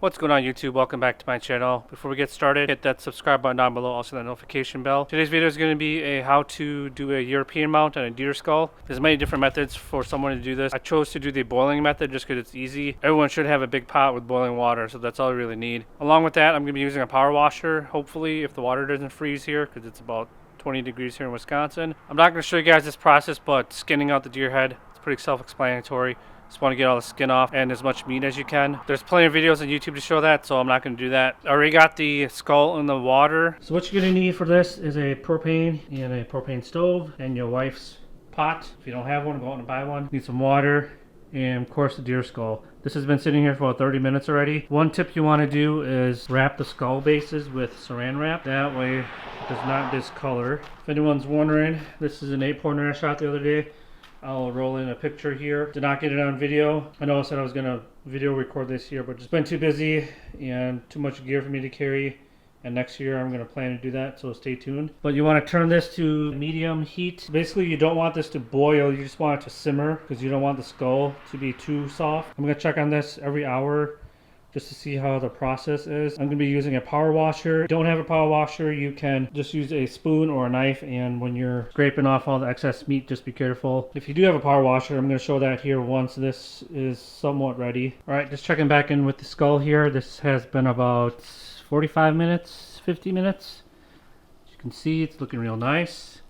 What's going on YouTube? Welcome back to my channel. Before we get started, hit that subscribe button down below, also that notification bell. Today's video is going to be a how to do a European mount on a deer skull. There's many different methods for someone to do this. I chose to do the boiling method just because it's easy. Everyone should have a big pot with boiling water, so that's all you really need. Along with that, I'm going to be using a power washer, hopefully, if the water doesn't freeze here, because it's about 20 degrees here in Wisconsin. I'm not going to show you guys this process, but skinning out the deer head, it's pretty self-explanatory. Just want to get all the skin off and as much meat as you can. There's plenty of videos on YouTube to show that, so I'm not going to do that. I already got the skull in the water. So what you're going to need for this is a propane and a propane stove and your wife's pot. If you don't have one, go out and buy one. Need some water and of course the deer skull. This has been sitting here for about 30 minutes already. One tip you want to do is wrap the skull bases with saran wrap. That way it does not discolor. If anyone's wondering, this is an 8-pointer I shot the other day. I'll roll in a picture here. Did not get it on video. I know I said I was going to video record this year, but just been too busy and too much gear for me to carry. And next year I'm going to plan to do that, so stay tuned. But you want to turn this to medium heat. Basically, you don't want this to boil. You just want it to simmer because you don't want the skull to be too soft. I'm going to check on this every hour just to see how the process is. I'm going to be using a power washer. If you don't have a power washer, you can just use a spoon or a knife, and when you're scraping off all the excess meat, just be careful. If you do have a power washer, I'm going to show that here once this is somewhat ready. Alright, just checking back in with the skull here. This has been about 45 minutes, 50 minutes. As you can see, it's looking real nice.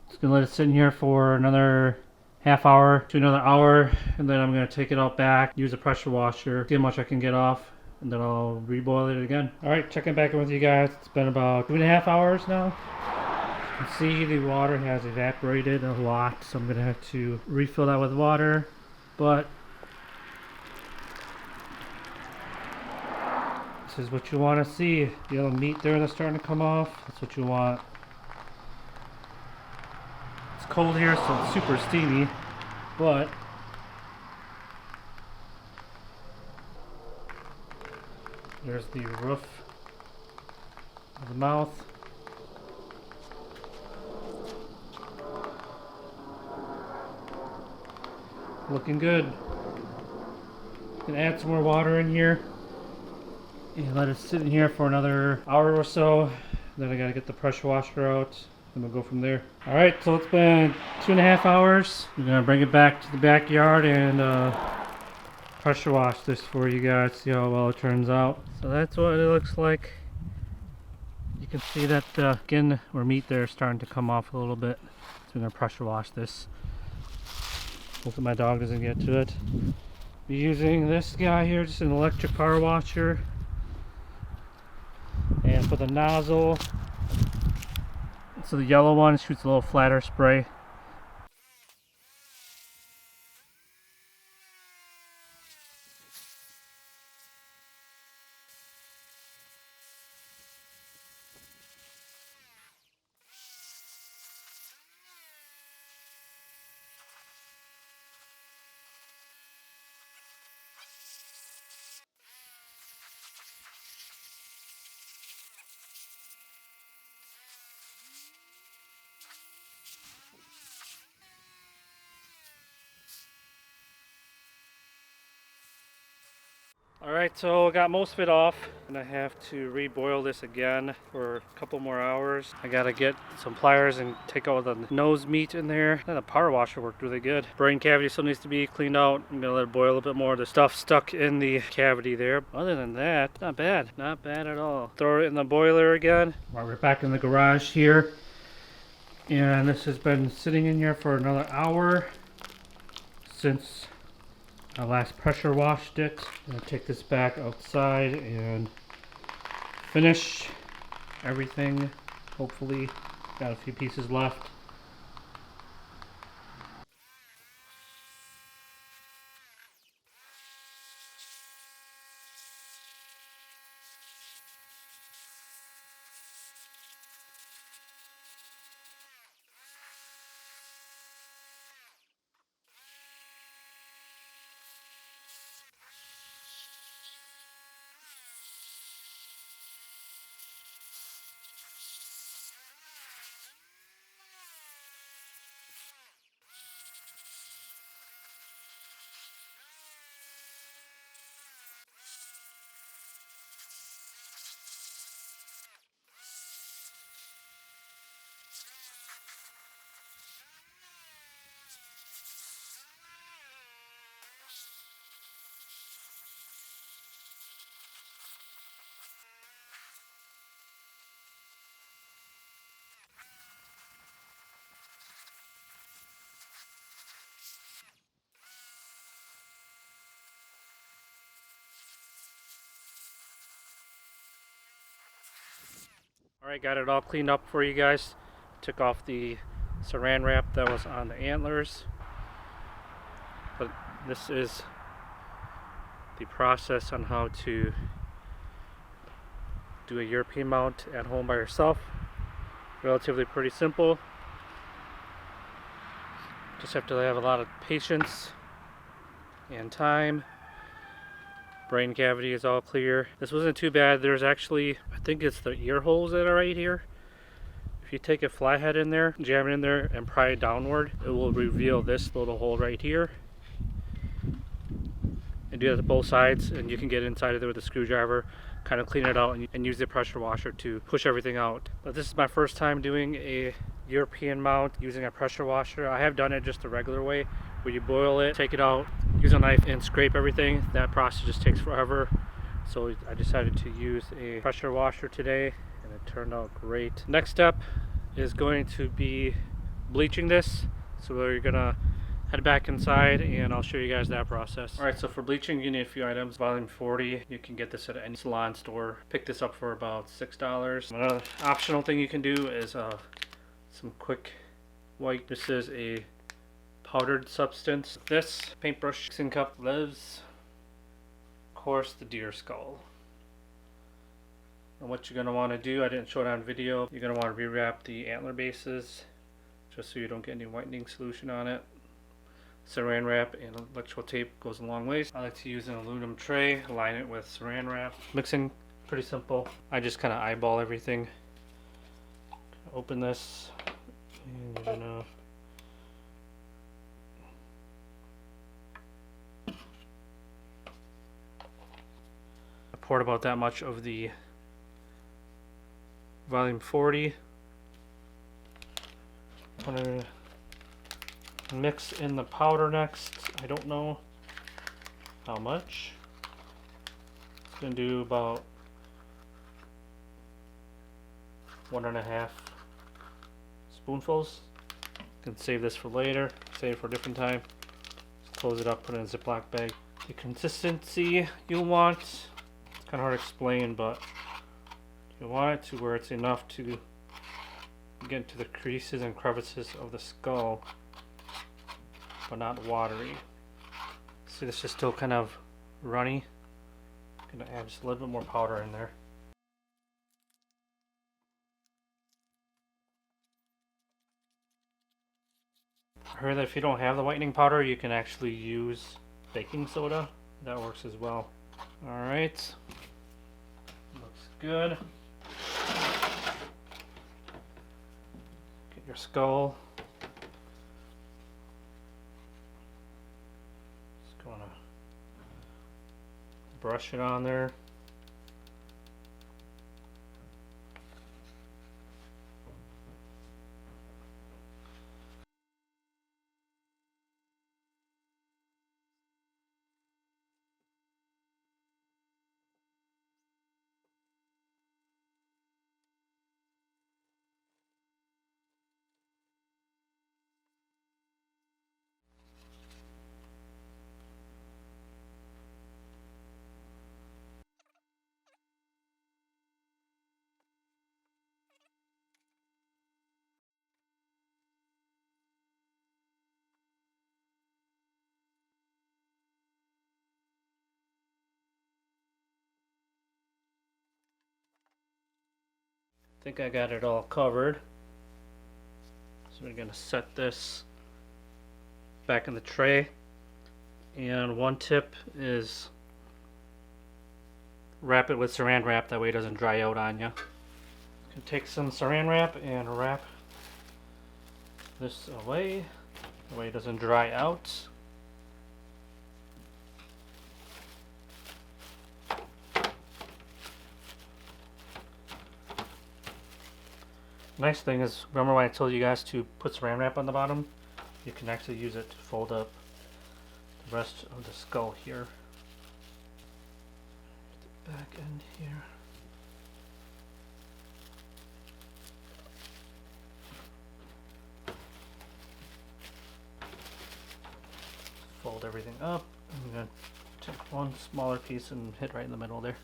Just going to let it sit in here for another half hour to another hour, and then I'm going to take it out back, use a pressure washer, see how much I can get off, and then I'll reboil it again. Alright, checking back in with you guys. It's been about 2.5 hours now. You can see the water has evaporated a lot, so I'm going to have to refill that with water, but this is what you want to see. The little meat there that's starting to come off, that's what you want. It's cold here, so it's super steamy, but there's the roof of the mouth. Looking good. Gonna add some more water in here and let it sit in here for another hour or so. Then I gotta get the pressure washer out. And we'll go from there. Alright, so it's been 2.5 hours. I'm gonna bring it back to the backyard and pressure wash this for you guys, see how well it turns out. So that's what it looks like. You can see that the skin or meat there is starting to come off a little bit. So I'm gonna pressure wash this. Hopefully my dog doesn't get to it. Be using this guy here, just an electric power washer. And for the nozzle, so the yellow one shoots a little flatter spray. Alright, so I got most of it off, and I have to reboil this again for a couple more hours. I gotta get some pliers and take out the nose meat in there. And the power washer worked really good. Brain cavity still needs to be cleaned out. I'm gonna let it boil a little bit more. The stuff stuck in the cavity there. Other than that, not bad. Not bad at all. Throw it in the boiler again. We're back in the garage here. And this has been sitting in here for another hour since I last pressure washed it. I'm gonna take this back outside and finish everything. Hopefully, got a few pieces left. Alright, got it all cleaned up for you guys. Took off the saran wrap that was on the antlers. But this is the process on how to do a European mount at home by yourself. Relatively pretty simple. Just have to have a lot of patience and time. Brain cavity is all clear. This wasn't too bad. There's actually, I think it's the ear holes that are right here. If you take a flathead in there, jam it in there and pry it downward, it will reveal this little hole right here. And do that to both sides, and you can get inside of there with a screwdriver, kind of clean it out, and use the pressure washer to push everything out. But this is my first time doing a European mount using a pressure washer. I have done it just the regular way, where you boil it, take it out, use a knife and scrape everything. That process just takes forever. So I decided to use a pressure washer today, and it turned out great. Next step is going to be bleaching this. So we're gonna head back inside and I'll show you guys that process. Alright, so for bleaching you need a few items. Volume 40, you can get this at any salon store. Pick this up for about $6. Another optional thing you can do is some quick white. This is a powdered substance. This paintbrush mixing cup lives, of course, the deer skull. And what you're going to want to do, I didn't show it on video, you're going to want to rewrap the antler bases just so you don't get any whitening solution on it. Saran wrap and electrical tape goes a long ways. I like to use an aluminum tray, line it with saran wrap. Mixing, pretty simple. I just kind of eyeball everything. Open this and you're gonna pour about that much of the volume 40. I'm gonna mix in the powder next. I don't know how much. It's gonna do about 1.5 spoonfuls. You can save this for later, save it for a different time. Just close it up, put it in a Ziploc bag. The consistency you want, it's kind of hard to explain, but you want it to where it's enough to get into the creases and crevices of the skull, but not watery. See, this is still kind of runny. I'm gonna add just a little bit more powder in there. I heard that if you don't have the whitening powder, you can actually use baking soda. That works as well. Alright, looks good. Get your skull. Just gonna brush it on there. I think I got it all covered. So we're gonna set this back in the tray. And one tip is wrap it with saran wrap, that way it doesn't dry out on you. You can take some saran wrap and wrap this away, that way it doesn't dry out. Nice thing is, remember when I told you guys to put saran wrap on the bottom? You can actually use it to fold up the rest of the skull here. The back end here. Fold everything up. I'm going to take one smaller piece and hit right in the middle there.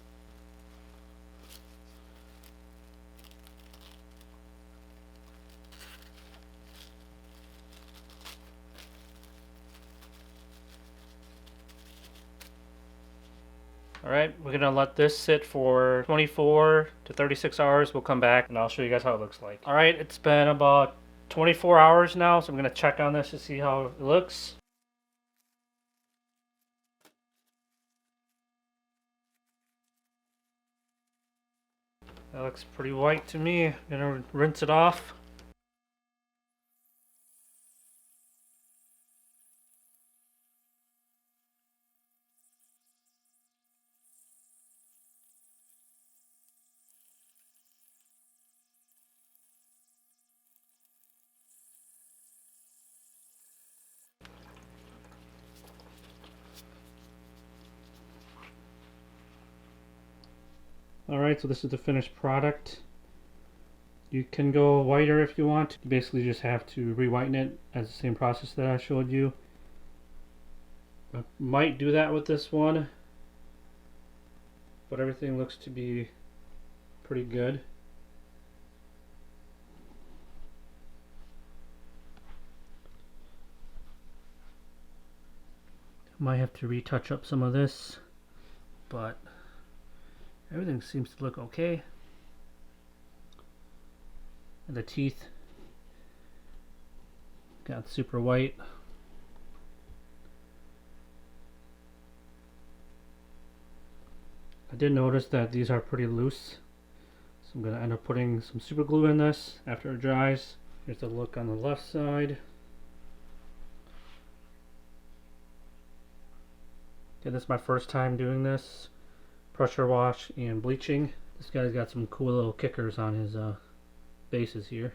Alright, we're gonna let this sit for 24 to 36 hours. We'll come back and I'll show you guys how it looks like. Alright, it's been about 24 hours now, so I'm gonna check on this to see how it looks. That looks pretty white to me. I'm gonna rinse it off. Alright, so this is the finished product. You can go whiter if you want. You basically just have to re-whiten it as the same process that I showed you. I might do that with this one, but everything looks to be pretty good. Might have to retouch up some of this, but everything seems to look okay. And the teeth got super white. I did notice that these are pretty loose, so I'm going to end up putting some super glue in this after it dries. Here's the look on the left side. Okay, this is my first time doing this. Pressure wash and bleaching. This guy's got some cool little kickers on his bases here.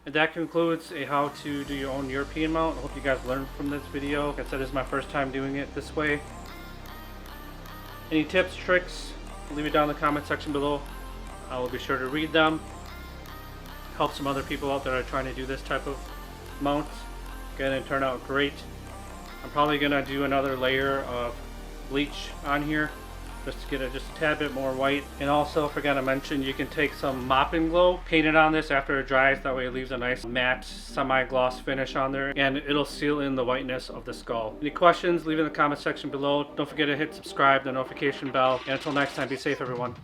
And that concludes a how to do your own European mount. I hope you guys learned from this video. Like I said, this is my first time doing it this way. Any tips, tricks, leave it down in the comment section below. I will be sure to read them. Help some other people out that are trying to do this type of mount. Again, it turned out great. I'm probably going to do another layer of bleach on here just to get it just a tad bit more white. And also, forgot to mention, you can take some Mopping Glow, paint it on this after it dries. That way it leaves a nice matte semi-gloss finish on there, and it'll seal in the whiteness of the skull. Any questions, leave it in the comment section below. Don't forget to hit subscribe, the notification bell, and until next time, be safe everyone.